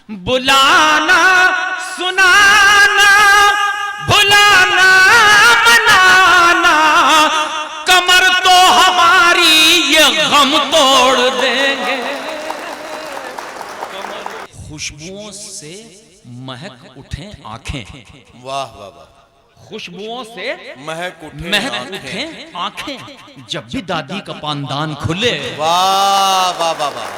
बुलाना सुनाना भुलाना मनाना, कमर तो हमारी ये गम तोड़ देंगे। खुशबुओं से महक उठे आंखें। वाह वाह वाह। खुशबुओं से महक उठे आंखें, जब भी दादी का पानदान खुले। वाह वाह वाह वाह।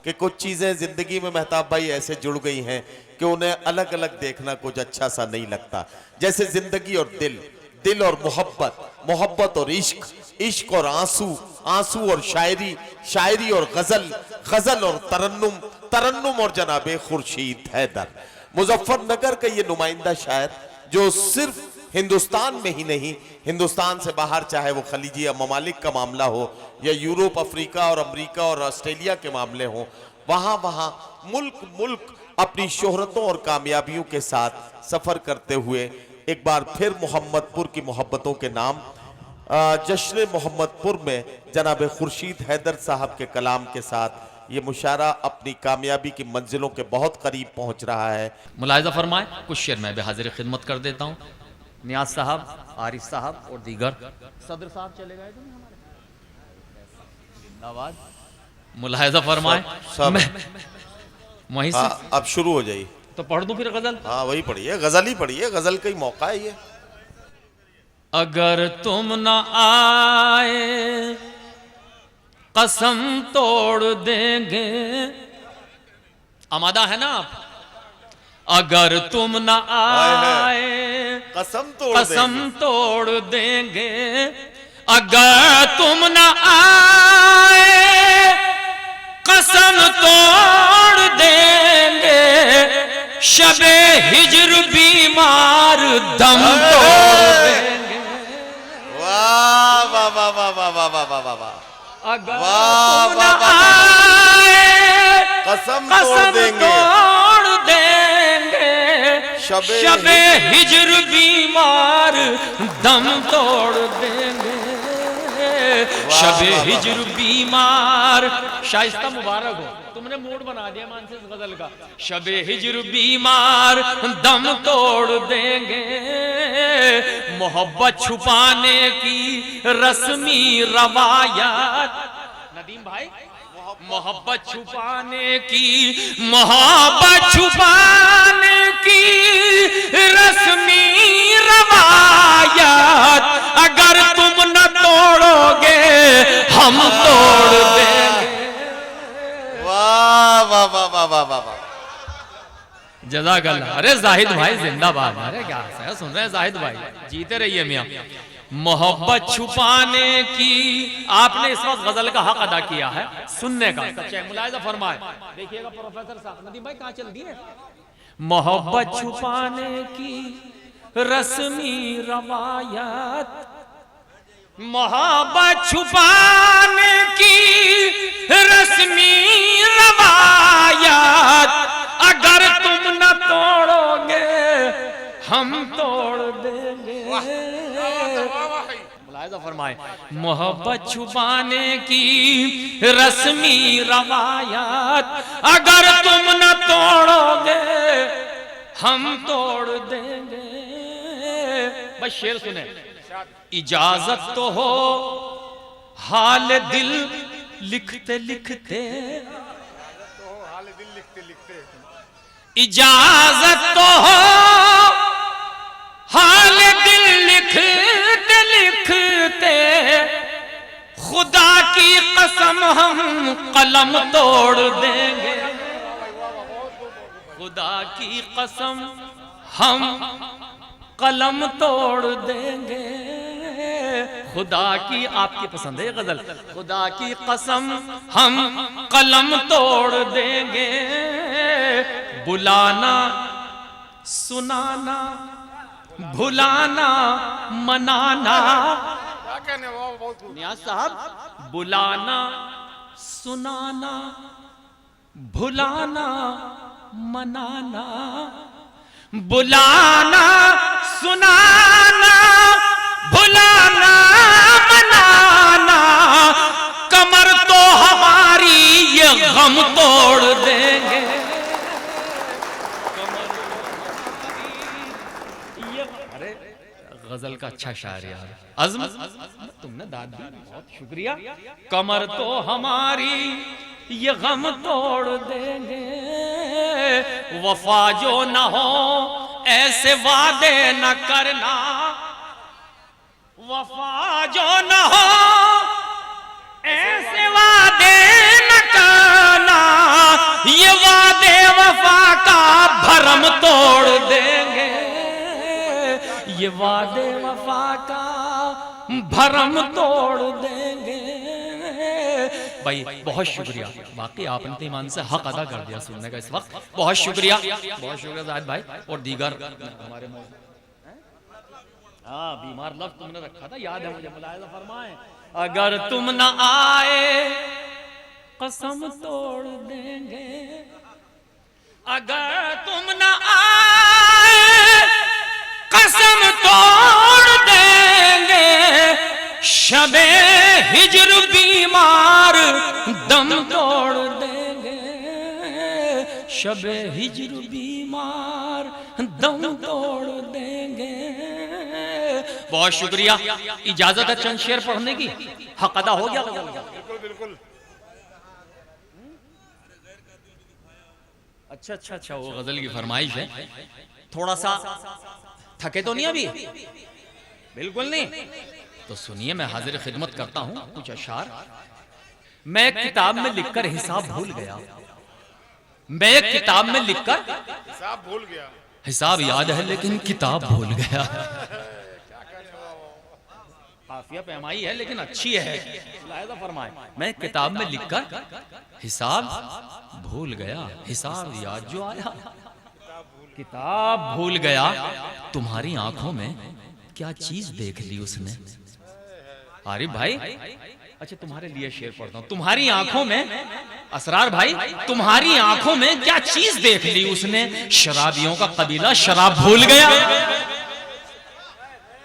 कि कुछ चीजें जिंदगी में मेहताब भाई ऐसे जुड़ गई हैं कि उन्हें अलग अलग देखना कुछ अच्छा सा नहीं लगता। जैसे जिंदगी और दिल और मोहब्बत, मोहब्बत और इश्क, इश्क और आंसू, आंसू और शायरी, शायरी और गजल, गजल और तरन्नुम, तरन्नुम और जनाबे खुर्शीद हैदर। मुजफ्फरनगर का ये नुमाइंदा शायर जो सिर्फ हिंदुस्तान में ही नहीं, हिंदुस्तान से बाहर, चाहे वो खलीजी ममालिक का मामला हो या यूरोप, अफ्रीका और अमेरिका और ऑस्ट्रेलिया के मामले हो, वहां मुल्क मुल्क अपनी शोहरतों और कामयाबियों के साथ सफर करते हुए एक बार फिर मोहम्मदपुर की मोहब्बतों के नाम जश्न मोहम्मदपुर में जनाब खुर्शीद हैदर साहब के कलाम के साथ ये मुशारा अपनी कामयाबी की मंजिलों के बहुत करीब पहुंच रहा है। मुलाहिजा फरमाए, कुछ शेर मैं भी हाजिर खिदमत कर देता हूँ। नियाज साहब, आरिफ साहब और दीगर सदर साहब चले गए थे हमारे, जिंदाबाद। मुलाहिजा फरमाए, वहीं से अब शुरू हो जाइए। तो पढ़ दूं फिर गजल? हाँ वही पढ़िए, गजल ही पढ़िए, गजल का ही मौका है ये। अगर तुम न आए कसम तोड़ देंगे। आमादा है ना आप? अगर तुम न आए कसम तोड़ देंगे। अगर तुम न आए कसम तोड़ देंगे। शबे हिज्र बीमार दम तोड़ देंगे। वाह वाह वाह वाह वाह वाह वाह वाह वाह वाह। अगर तुम न आए कसम तोड़ देंगे। शबे हिज्र बीमार दम तोड़ देंगे। शबे हिज्र बीमार। शाइस्ता मुबारक हो, तुमने मूड बना दिया मानसिस गजल का। शबे हिज्र बीमार दम तोड़ देंगे। मोहब्बत छुपाने की रस्मी रवायत। नदीम भाई, मोहब्बत छुपाने की, मोहब्बत छुपाने की रस्मी रवायत अगर तुम न तोड़ोगे हम तोड़ देंगे। वाह वाह वाह वाह वाह वाह। जज़ाकल्लाह। अरे जाहिद भाई जिंदाबाद। अरे क्या सुन रहे हैं जाहिद भाई, जीते रहिए मियां। मोहब्बत छुपाने की आपने इस वक्त गजल का हक अदा किया है सुनने का। मुलाहिजा फरमाए, देखिएगा प्रोफेसर साहब। नदीम भाई कहां चल दिए? मोहब्बत छुपाने की रस्मी रवायत, मोहब्बत छुपाने की रस्मी रवायत अगर तुम न तोड़ोगे हम तोड़ देंगे। मुलाहिजा फरमाए, मोहब्बत छुपाने की रस्मी रवायत अगर तुम न तोड़ोगे हम तोड़ देंगे। बस शेर सुने। इजाजत तो हो हाल दिल लिखते लिखते, इजाजत तो हो हाल दिल लिखते लिखते, खुदा की कसम हम कलम तोड़ देंगे। खुदा की कसम हम कलम तोड़ देंगे। खुदा की, आपकी पसंद है गजल। खुदा की कसम हम कलम तोड़ देंगे। बुलाना सुनाना भुलाना मनाना। नियाज साहब, बुलाना सुनाना भुलाना मनाना, बुलाना सुनाना, भुलाना मनाना, कमर तो हमारी ये गम तोड़ देंगे। अरे गजल का अच्छा शायर यार, अज़्म तुमने दाद दी, बहुत शुक्रिया। कमर तो हमारी ये गम तोड़ देंगे, वफा जो न हो ऐसे वादे न करना, वफा जो न हो ऐसे वादे न करना, ये वादे वफा का भरम तोड़ देंगे, ये वादे वफा का भरम तोड़ देंगे। भाई बहुत शुक्रिया, बाकी आपने तो ईमान से हक अदा कर दिया सुनने का इस वक्त, बहुत शुक्रिया, बहुत शुक्रिया जाहिद भाई और दीगर हमारे हाँ बीमार लफ्ज़ तुमने रखा था, याद है मुझे, मुलाहिज़ा फरमाएं, अगर तुम न आए कसम तोड़ देंगे, अगर तुम न आए कसम तोड़ देंगे, शबे हिज्र बीमार दम तोड़ देंगे, शबे हिज्र बीमार दम तोड़ देंगे। बहुत शुक्रिया, इजाजत है चंद शेर पढ़ने की, हक अदा हो गया गजल का? बिल्कुल। अच्छा अच्छा अच्छा, वो गजल की फरमाइश है, थोड़ा सा थके तो नहीं अभी? बिल्कुल नहीं, तो सुनिए मैं हाजिर खिदमत करता हूं कुछ अशार। मैं किताब में लिखकर हिसाब भूल गया, मैं किताब में लिखकर हिसाब भूल गया, हिसाब याद है लेकिन किताब भूल गया। काफिया पैमाई है लेकिन अच्छी है, लायदा फरमाए, मैं किताब में लिखकर हिसाब भूल गया, हिसाब याद जो आया, किताब भूल गया, तुम्हारी आंखों में क्या चीज देख ली उसने। आरिफ भाई अच्छा तुम्हारे लिए शेर पढ़ता हूं, तुम्हारी आंखों में, असरार भाई तुम्हारी आंखों में क्या चीज देख ली उसने, शराबियों का कबीला शराब भूल गया,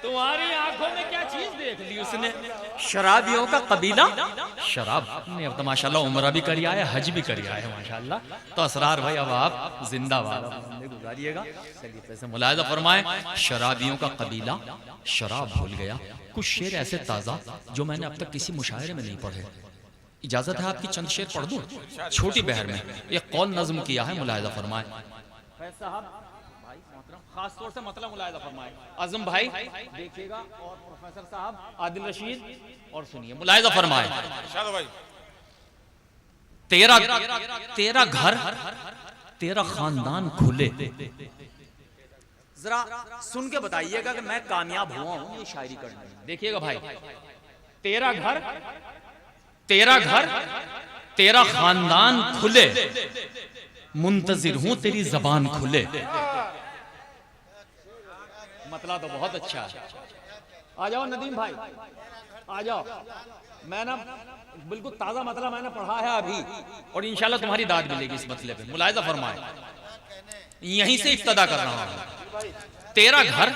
तुम्हारी आंखों में क्या चीज देख ली उसने, शराबियों का कबीला शराब ने। अब तो माशाल्लाह उम्रा भी करी आया, हज भी करी आया माशाल्लाह। तो असरार भाई अब आप जिंदाबाद गुजारिएगा, चलिए पैसे मुलाहिजा फरमाए, शराबियों का कबीला शराब भूल गया। कुछ शेर ऐसे ताजा जो मैंने अब तक किसी मुशायरे में नहीं पढ़े, इजाजत है आपकी चंद शेर पढ़ दूं? छोटी बहर में एक कौल नज्म किया है, मुलाहिजा फरमाए, खास तौर से मतलब मुलाहिजा फरमाए, आजम भाई देखिएगा और प्रोफेसर साहब आदिल रशीद, और सुनिए मुलाहिजा फरमाए, भाई तेरा घर तेरा खानदान खुले, जरा सुन के बताइएगा कि मैं कामयाब हुआ हूं ये शायरी करने में। देखिएगा भाई, तेरा घर तेरा खानदान खुले, मुंतजिर हूं तेरी जबान खुले। मतलब तो बहुत अच्छा है, आ जाओ नदीम भाई आ जाओ, मैं ना बिल्कुल ताजा मतलब मैंने पढ़ा है अभी, और इंशाल्लाह तुम्हारी दाद मिलेगी इस मसले पे। मुलाहिजा फरमाए, यहीं से इब्तदा कर रहा हूं, तेरा घर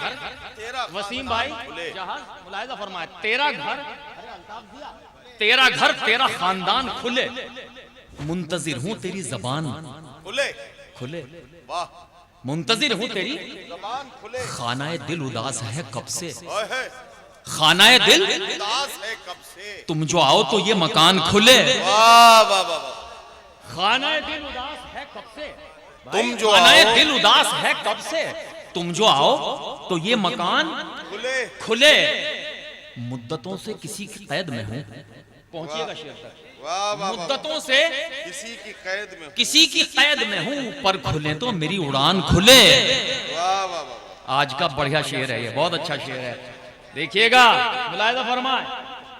वसीम भाई जहां, मुलाहिजा फरमाए, तेरा घर तेरा खानदान खुले, मुंतजिर हूं तेरी जबान खुले, मुंतजिर हूं तेरी जबान खुले, खानाए दिल उदास है कब से, खानाए दिल उदास है कब से, तुम जो आओ तो ये मकान खुले। वाह वाह वाह, खानाए दिल उदास है कब से, तुम जो खानाए आओ दिल उदास है कब से, तुम जो आओ तो ये मकान खुले, मुद्दतों से किसी की कैद में हूं, पहुंचिएगा शेर तक, वाह वाह, मुद्दतों से किसी की कैद में हूं पर खुले तो मेरी उड़ान खुले। वाह वाह वाह, आज का बढ़िया शेर है ये, बहुत अच्छा शेर है, देखिएगा मुलाहिजा फरमाए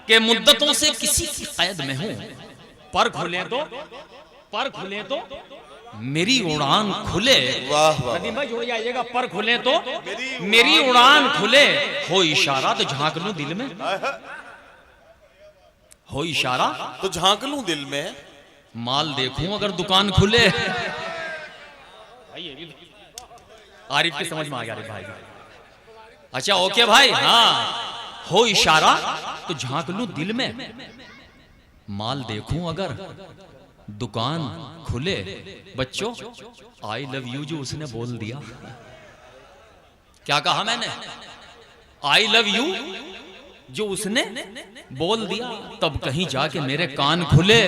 कि मुद्दतों से किसी की कैद में हूं पर खुले तो मेरी उड़ान खुले। वाह वाह, नदीम भाई जोड़ जाइएगा, पर खुले तो मेरी उड़ान खुले, हो इशारा तो झांक लूं दिल में, हो इशारा तो झांक लूं दिल में, माल देखूं अगर दुकान खुले। आरिफ की समझ में आ गया रे भाई। अच्छा ओके भाई, हाँ हो इशारा तो झांक लूं दिल में, माल देखूं अगर दुकान खुले। बच्चों आई लव यू जो उसने बोल दिया, क्या कहा मैंने? आई लव यू जो उसने बोल दिया, तब कहीं जाके मेरे कान खुले।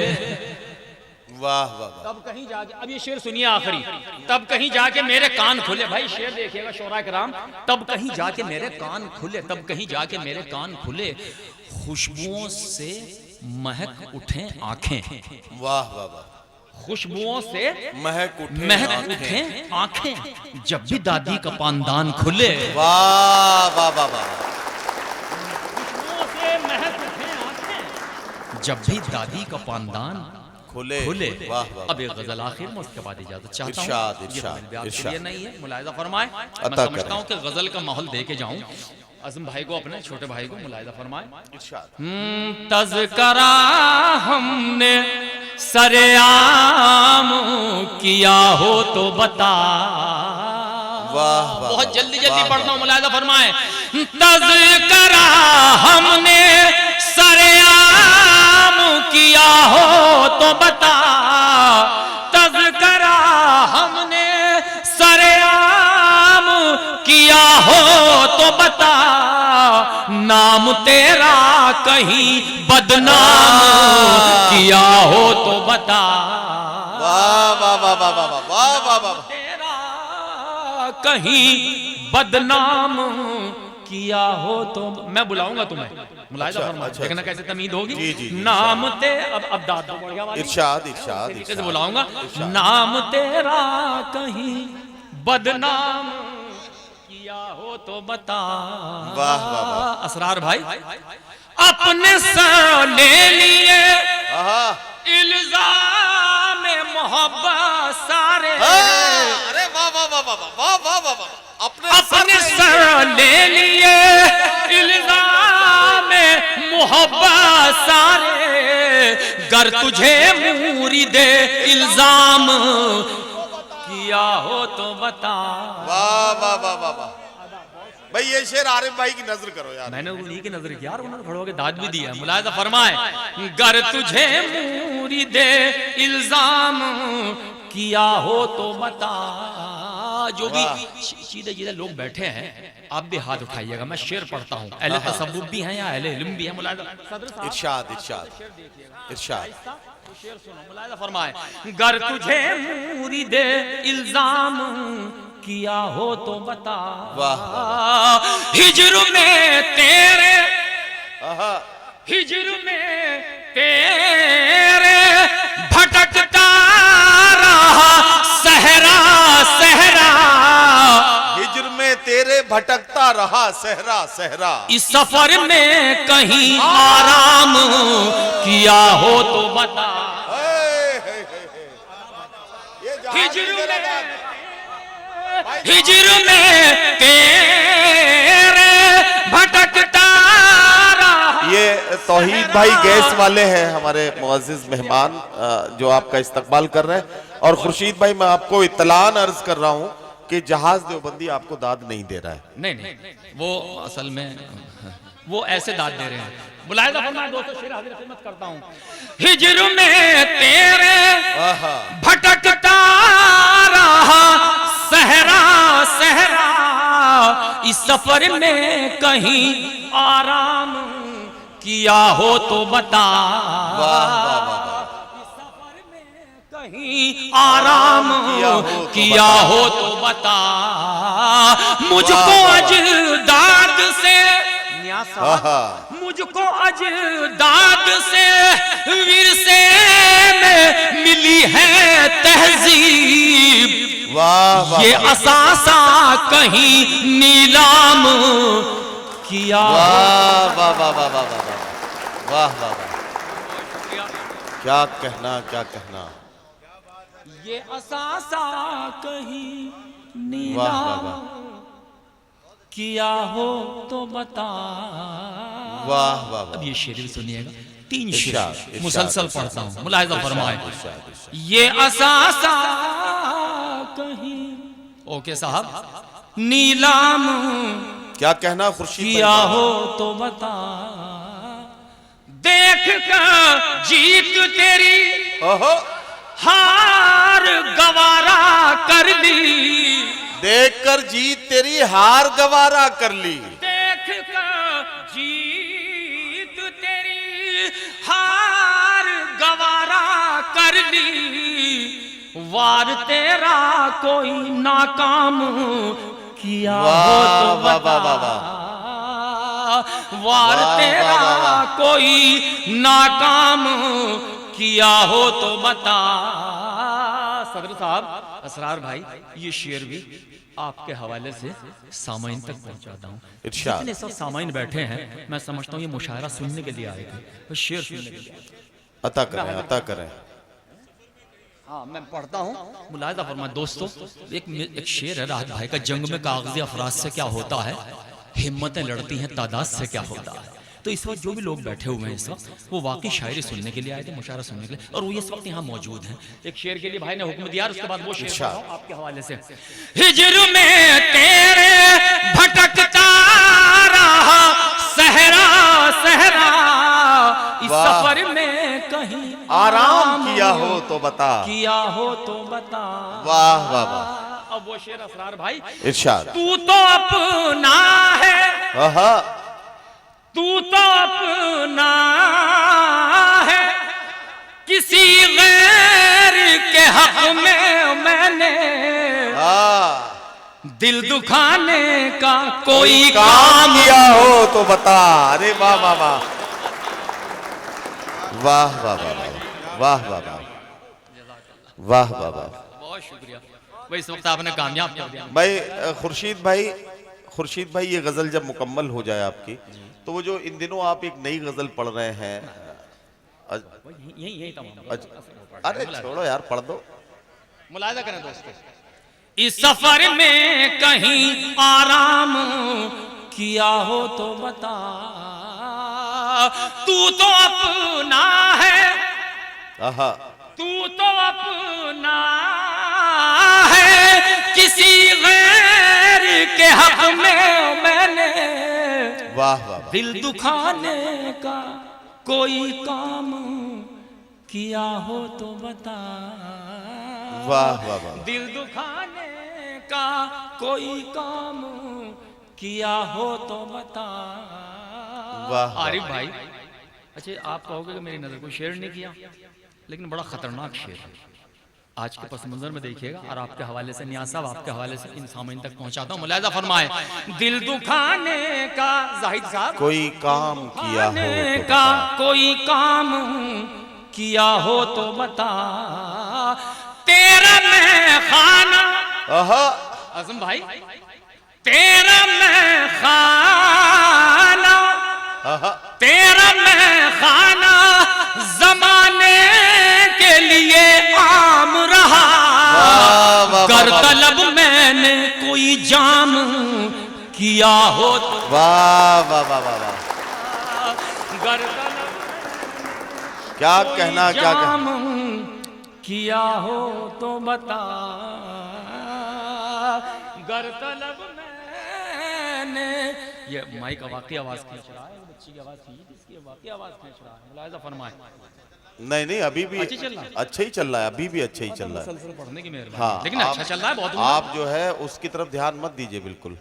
वाह वाह वाह। तब कहीं जाके, अब ये शेर सुनिए आखिरी, तब कहीं जाके मेरे कान खुले। भाई शेर देखिएगा शोरा कराम, तब कहीं जाके मेरे कान खुले, तब कहीं जाके मेरे कान खुले, खुशबुओं से महक उठे आंखें। वाह वाह वाह। खुशबुओं से महक उठे उठे आंखें, जब भी दादी का पानदान खुले। वाह वाह वाह वाह। खुशबुओं से महक उठे आंखें, जब भी दादी का पानदान खुले। वाह वाह। अब एक गजल आखिर में, उसके बाद इजाजत चाहता हूं। इरशाद ये इरशाद हमारे ब्याह के इरशाद। लिए नहीं है, मुलाहिजा फरमाए। मैं अता समझता करें। हूं कि गजल का माहौल दे के जाऊं आजम भाई को, अपने छोटे भाई को, मुलाहिजा फरमाए। इरशाद। तज़करा हमने सरेआम किया हो तो बता। वाह वाह। बहुत जल्दी जल्दी पढ़ता हूं, मुलाहिजा फरमाए। तज़करा हमने सरेआम किया हो तो बता, तज़करा हमने सरेआम किया हो तो बता, नाम तेरा कहीं बदनाम किया हो तो बता। वाह वाह वाह वाह वाह वाह वाह वाह। तेरा कहीं बदनाम किया हो तो मैं बुलाऊंगा तुम्हें, मुलाहिजा फरमाए। अच्छा, देखना कैसे तमीद होगी। जी, जी, जी, नाम ते अब दाद तो बढ़ गया वाली। इरशाद इरशाद तरीके से इरशाद। बुलाऊंगा। नाम तेरा कहीं बदनाम किया हो तो बता। वाह वाह वाह। असरार भाई, अपने सर ले लिए आहा। इल्जाम मोहब्बत सारे। अरे वाह वाह वाह वाह वाह वाह वाह वाह। अपने सर ले लिए इल्जाम मोहब्बत सारे, गर तुझे मुरीदे इल्जाम किया हो तो बता। वाह वाह वाह वाह वाह। भाई ये शेर आरिफ भाई की नजर करो यार। मैंने उन्हीं की नजर किया, उन्होंने खड़े होकर दाद भी दिया। मुलाहिजा फरमाए। गर तुझे मुरीदे इल्जाम किया हो तो बता। जो भी सीधे सीधे लोग बैठे हैं, आप भी हाथ उठाइएगा, मैं शेर पढ़ता हूँ। अहले तसव्वुफ भी हैं या अहले इल्म भी हैं। मुलाहिजा इरशाद इरशाद इरशाद। शेर सुनो, मुलाहिजा फरमाए। गर तुझे मुरीदे इल्जाम किया हो तो बता। वाह हिज्र में तेरे, आहा। हिज्र में तेरे भटकता रहा सहरा सहरा। हिज्र में तेरे भटकता रहा सहरा सहरा। इस सफर में कहीं आराम किया हो तो बता। हिज्र में तेरे भटकता रहा। ये तौहीद भाई गैस वाले हैं हमारे मुअज़्ज़िज़ मेहमान जो आपका इस्तकबाल कर रहे हैं। और खुर्शीद भाई, मैं आपको इत्तलान अर्ज कर रहा हूँ कि जहाज देवबंदी आपको दाद नहीं दे रहा है। नहीं नहीं, वो असल में वो ऐसे दाद दे रहे हैं। मुलाहिजा फरमाए दोस्तों, शेर हाजिर खिदमत करता हूँ। हिज्र में तेरे भटकता रहा सहरा सहरा, इस सफर में कहीं आराम किया हो तो बता। कहीं आराम किया हो तो बता। मुझको अजदाद से मुझको अजदाद से विरसे में मिली है तहजीब। ये असासा कहीं नीलाम किया। वाह वाह वाह वाह वाह वाह वाह वाह। क्या कहना क्या कहना। ये असासा कहीं वाह नीलाम वाह किया हो तो बता। वाह वाह। अब ये शेर सुनिएगा, 3 इरशाद, शेर इरशाद, मुसलसल इरशाद, पढ़ता हूँ। मुलाहिजा फरमाए। इरशाद, इरशाद। ये असासा कहीं ओके साहब। नीलाम क्या कहना खुर्शीद किया भाई? हो तो बता, देख कर जीत तेरी ओहो, हार गवारा कर ली, देखकर जीत तेरी हार गवारा कर ली। देख कर जीत तेरी हार गवारा कर ली, वार तेरा कोई नाकाम किया हो तो वाह, वाह, बता, वाह, वाह, वार वाह, तेरा वाह, वाह, वाह। कोई नाकाम किया हो तो बता। सदर साहब, असरार भाई, ये शेर भी आपके हवाले से सामाइन तक पहुंचाता हूँ। इरशाद। जितने सब सामाइन बैठे हैं, मैं समझता हूँ ये मुशायरा सुनने के लिए आए थे, तो शेर सुनने के लिए आए थे। अता करें, अता करें। हाँ, मैं पढ़ता हूँ, मुलाहिजा फरमाएं दोस्तों। एक शेर है राहत भाई का, जंग में कागजी अफराज से क्या होता है, हिम्मतें लड़ती हैं तादाद से क्या होता है। तो इस वक्त जो भी लोग बैठे हुए हैं इस वक्त, वो वाकई शायरी सुनने के लिए आए थे, मुशायरा सुनने के लिए, और वो इस वक्त यहाँ मौजूद हैं। एक शेर के लिए भाई ने हुक्म दिया, उसके बाद वो शेर पढ़ाऊं आपके हवाले से। हिज्र में तेरे भटकता रहा सहरा सहरा, इस वाह। सफर में कहीं आराम किया हो तो बता। किया हो तो बता। वाह वाह वाह। अब वो शेर असरार भाई, इरशाद। तू तो अपना है, आहा, तू तो अपना है, किसी गैर के हक में मैंने दिल दुखाने का कोई काम किया हो तो बता। अरे वाह वाह वाह, वाह वाह वाह, वाह वाह वाह, वाह वाह वाह। बहुत शुक्रिया भाई, इस वक्त आपने कामयाब कर दिया भाई खुर्शीद भाई, ये गजल जब मुकम्मल हो जाए आपकी, तो वो जो इन दिनों आप एक नई गजल पढ़ रहे हैं, यही तमाम। अरे छोड़ो यार, पढ़ दो। मुलाहिजा करें दोस्तों, इस सफर में कहीं आराम किया हो तो बता, तू तो अपना है, आहा, तू तो अपना है, किसी गैर के हक में मैंने वाह वाह वाह, दिल दुखाने का कोई काम किया हो तो बता, वाह वाह वाह, दिल दुखाने का कोई काम किया हो तो बता। वाह। आरिफ भाई, अच्छा आप कहोगे कि मेरी नजर को शेर नहीं किया, लेकिन बड़ा खतरनाक शेर है। आज के पस मंजर में देखिएगा, और आपके हवाले से नियाज़ साहब, आपके हवाले से इन सामीन तक पहुंचाता हूं। मुलाहिजा फरमाए, दिल दुखाने का जाहिद साहब, कोई काम किया हो तो का बता। कोई काम किया हो तो बता, तेरा मैं खाना, आहा, आजम भाई, तेरा मैं खाना, आहा, तेरा मैं खाना जमाने के लिए आम रहा, वाह, वाह, कर वाह, तलब मैंने कोई जाम किया हो तो, वाह वाह वाह वाह वाह, गर तलब क्या कहना, क्या कहना। जाम किया हो तो बता, गर तलब मैंने, ये माइक वाकई आवाज खींच रहा है, बच्ची की आवाज खींच, इसकी वाकई आवाज खींच रहा है। मुलाहिजा फरमाए, नहीं नहीं, अभी भी अच्छा चल रहा है? अच्छा ही चल रहा है, अभी भी अच्छा ही चल रहा है। मुसलसल पढ़ने की मेहरबानी, हाँ, लेकिन अच्छा चल रहा है बहुत। आप जो है उसकी तरफ ध्यान मत दीजिए बिल्कुल।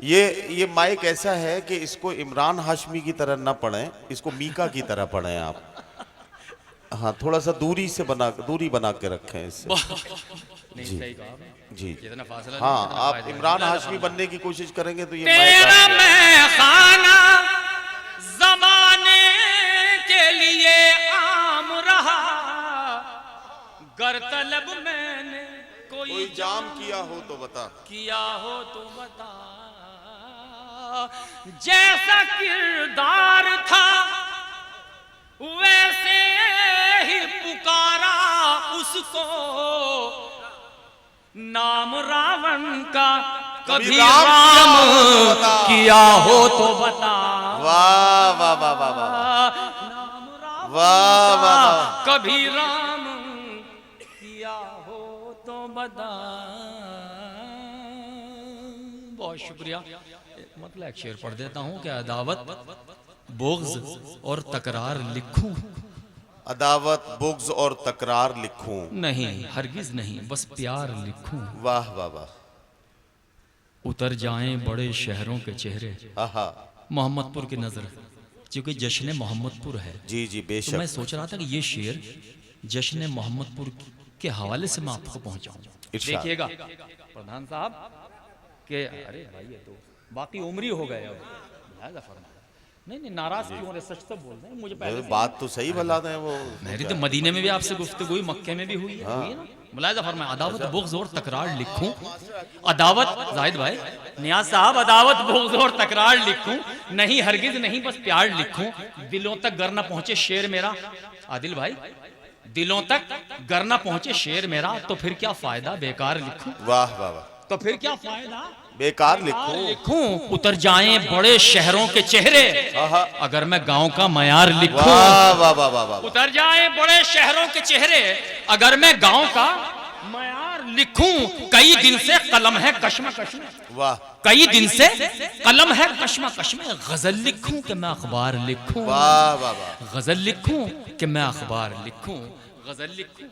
ये माइक ऐसा है कि इसको इमरान हाशमी की तरह ना पढ़ें, इसको मीका की तरह पढ़ें आप। हाँ, थोड़ा सा दूरी बना के रखें इससे। नहीं, जी। सही कहा आपने। जी, जितना फासला हाँ, नहीं, उतना आप फायदा है। इमरान मुलाहिजा हाशमी फरमाए, बनने की कोशिश करेंगे तो ये तेरा माइक मैं खाना जमाने के लिए आम रहा, गर तलब मैंने कोई जाम किया हो तो बता। किया हो तो बता, जैसा किरदार था वैसे ही पुकारा उसको, नाम रावण का कभी राम किया हो तो बता, वाह वाह वाह वाह वाह, नाम रावण वाह वाह का वाह, कभी राम किया हो तो बता। बहुत शुक्रिया। मतलब एक शेर पढ़ देता हूँ कि अदावत बुग़्ज़ और तकरार लिखूं अदावत बुग़्ज़ और तकरार लिखूं नहीं, हरगिज नहीं, बस प्यार लिखूं। वाह वाह वाह। उतर जाएं बड़े शहरों के चेहरे, आहा मोहम्मदपुर की नजर, क्योंकि जश्न मोहम्मदपुर है। जी जी तो बेशक। मैं सोच रहा था कि ये शेर जश्न मोहम्मदपुर के हवाले से मैं आपको पहुंचाऊं। इरशाद। देखिएगा प्रधान साहब के, अरे भाई ये तो बाकी उम्र ही हो गए अब, लिहाजा फरमाया। नहीं नहीं, नाराज क्यों हो रहे, सच तो बोल रहे हैं। मुझे पहले बात तो सही बता दें वो। मेरी तो मदीने में भी आपसे गुफ्तगू हुई, मक्के में भी हुई है, हुई है ना। मुलाहिजा फरमाया, अदावत बुग़्ज़ और तकरार लिखूं। अदावत, जाहिद भाई, नियाज साहब, अदावत बुग़्ज़ और तकरार लिखूं नहीं, हरगिज नहीं, बस प्यार लिखूं। दिलों तक गर न पहुंचे शेर मेरा, आदिल भाई, दिलों तक गर न पहुंचे शेर मेरा, तो फिर क्या फायदा बेकार लिखूं। वाह वाह वाह। तो फिर क्या फायदा बेकार लिखूं। लिखूं। उतर जाएं बड़े शहरों के चेहरे, आहा। अगर मैं गांव का मयार लिखूं। वाह वाह वाह वाह वाह। उतर जाएं बड़े शहरों के चेहरे, अगर मैं गांव का मयार लिखूं। कई दिन से कलम है कश्मकश में, वाह। कई दिन से कलम है कश्मकश में, गजल लिखूं कि मैं अखबार लिखूं। वाह वाह वाह। गजल लिखूं कि मैं अखबार लिखूं, गजल लिखूं